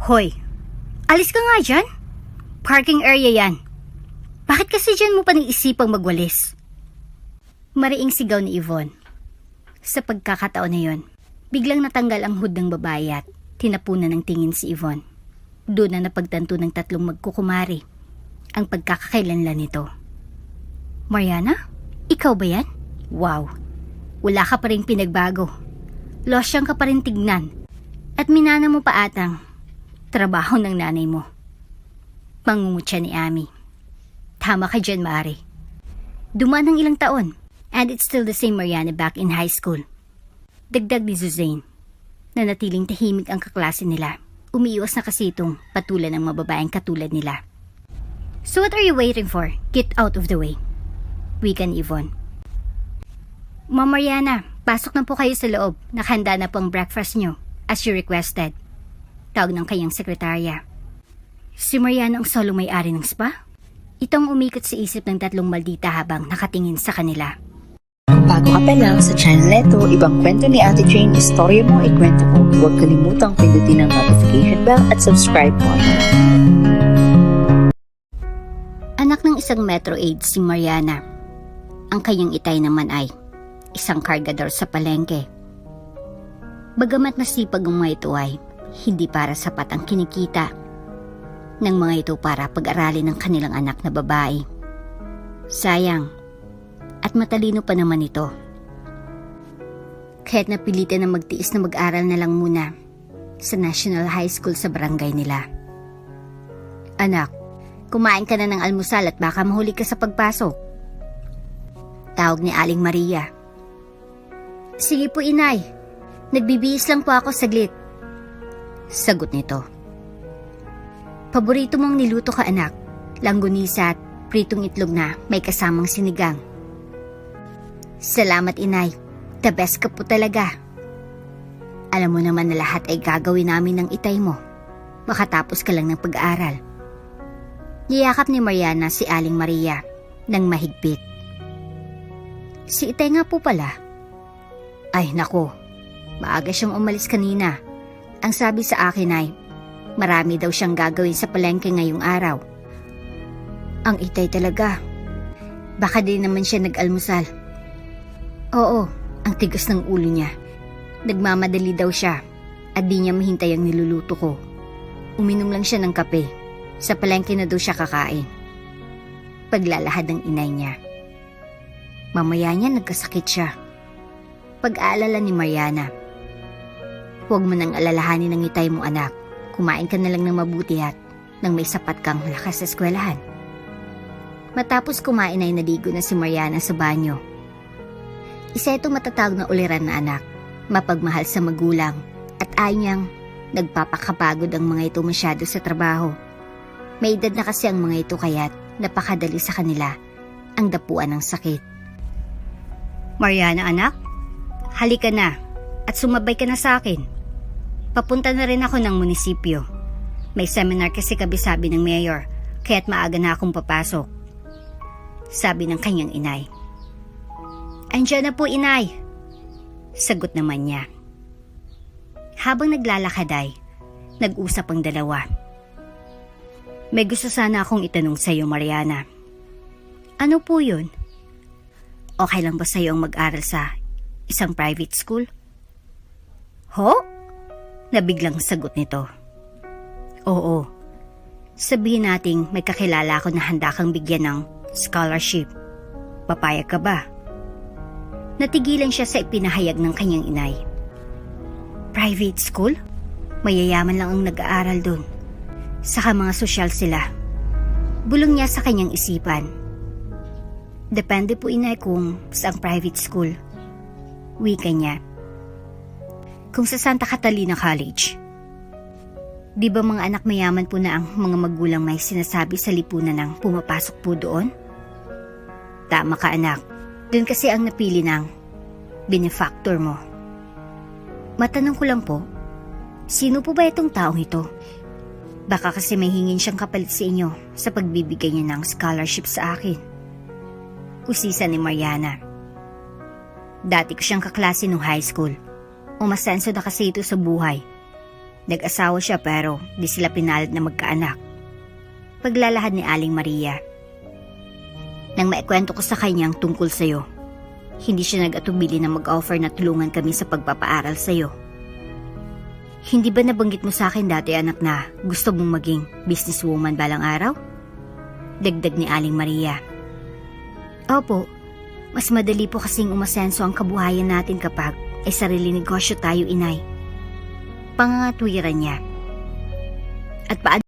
Hoy, alis ka nga dyan. Parking area yan. Bakit kasi dyan mo pa naisipang magwalis? Mariing sigaw ni Yvonne. Sa pagkakataon na yon, biglang natanggal ang hood ng babae at tinapunan ng tingin si Yvonne. Doon na napagtanto ng tatlong magkukumari ang pagkakakailanlan nito. Mariana? Ikaw ba yan? Wow, wala ka pa rin pinagbago. Losyang ka pa rin tignan. At minana mo pa atang trabaho ng nanay mo. Mangungutya ni Ami. Tama ka dyan, Mari. Dumaan ng ilang taon, and it's still the same Mariana back in high school. Dagdag ni Suzanne, na natiling tahimik ang kaklase nila. Umiiwas na kasi itong patulan ng mababaeng katulad nila. So what are you waiting for? Get out of the way. Wika ni Yvonne. Ma'am Mariana, pasok na po kayo sa loob. Nakahanda na po ang breakfast nyo, as you requested. Tawag ng kanyang sekretarya. Si Mariana ang solo may-ari ng spa? Itong umikot sa isip ng tatlong maldita habang nakatingin sa kanila. Kung bago ka pa lang sa channel neto, ibang kwento ni Ate Jane, istorya mo, ikwento mo. Huwag kalimutang pindutin ang notification bell at subscribe po. Anak ng isang metro aide si Mariana. Ang kanyang itay naman ay isang kargador sa palengke. Bagamat nasipag ang mga ito ay hindi para sapat ang kinikita ng mga ito para pag-aralin ng kanilang anak na babae. Sayang, at matalino pa naman ito. Kaya't napilitan na magtiis na mag-aral na lang muna sa National High School sa barangay nila. Anak, kumain ka na ng almusal at baka mahuli ka sa pagpasok. Tawag ni Aling Maria. Sige po, inay. Nagbibihis lang po ako saglit. Sagot nito. Paborito mong niluto ka, anak. Langgonisa at pritong itlog na may kasamang sinigang. Salamat, inay. The best ka po talaga. Alam mo naman na lahat ay gagawin namin ng itay mo. Makatapos ka lang ng pag-aaral. Niyakap ni Mariana si Aling Maria ng mahigpit. Si itay nga po pala. Ay nako, maaga siyang umalis kanina. Ang sabi sa akin ay, marami daw siyang gagawin sa palengke ngayong araw. Ang itay talaga. Baka din naman siya nag-almusal. Oo, ang tigas ng ulo niya. Nagmamadali daw siya at di niya mahintay ang niluluto ko. Uminom lang siya ng kape. Sa palengke na daw siya kakain. Paglalahad ng inay niya. Mamaya niya nagkasakit siya. Pag-aalala ni Mariana. Huwag mo nang alalahanin ang itay mo, anak. Kumain ka na lang ng mabuti at nang may sapat kang lakas sa eskwelahan. Matapos kumain ay naligo na si Mariana sa banyo. Isa itong matatawag na uliran na anak. Mapagmahal sa magulang at ayaw niyang nagpapakapagod ang mga ito masyado sa trabaho. May edad na kasi ang mga ito kaya't napakadali sa kanila ang dapuan ng sakit. Mariana, anak, halika na at sumabay ka na sa akin. Papunta na rin ako ng munisipyo. May seminar kasi kabisabi ng mayor, kaya't maaga na akong papasok. Sabi ng kanyang inay. Andiyan na po, inay. Sagot naman niya. Habang naglalakad ay, nag-usap ang dalawa. May gusto sana akong itanong sa iyo, Mariana. Ano po yun? Okay lang ba sa iyo ang mag-aral sa isang private school? Ho? Nabiglang sagot nito. Oo. Sabihin nating may kakilala ako na handa kang bigyan ng scholarship. Papayag ka ba? Natigilan siya sa ipinahayag ng kanyang inay. Private school? Mayayaman lang ang nag-aaral dun. Saka mga sosyal sila. Bulong niya sa kanyang isipan. Depende po, inay, kung saang private school. Wika niya. Kung sa Santa Catalina College. Di ba mga anak mayaman po na ang mga magulang may sinasabi sa lipunan ng pumapasok po doon? Tama ka, anak. Doon kasi ang napili ng benefactor mo. Matanong ko lang po, sino po ba itong taong ito? Baka kasi may hingin siyang kapalit sa inyo sa pagbibigay niya ng scholarship sa akin. Usisa ni Mariana. Dati ko siyang kaklase nung high school. Umasenso na kasi ito sa buhay. Nag-asawa siya pero di sila pinalit na magkaanak. Paglalahad ni Aling Maria. Nang maikwento ko sa kanyang tungkol sa'yo, hindi siya nag-atubili na mag-offer na tulungan kami sa pagpapaaral sa'yo. Hindi ba nabanggit mo sa akin dati anak na gusto mong maging businesswoman balang araw? Dagdag ni Aling Maria. Opo, mas madali po kasing umasenso ang kabuhayan natin kapag ay sarili negosyo tayo, inay. Pangangatwiran niya. At paano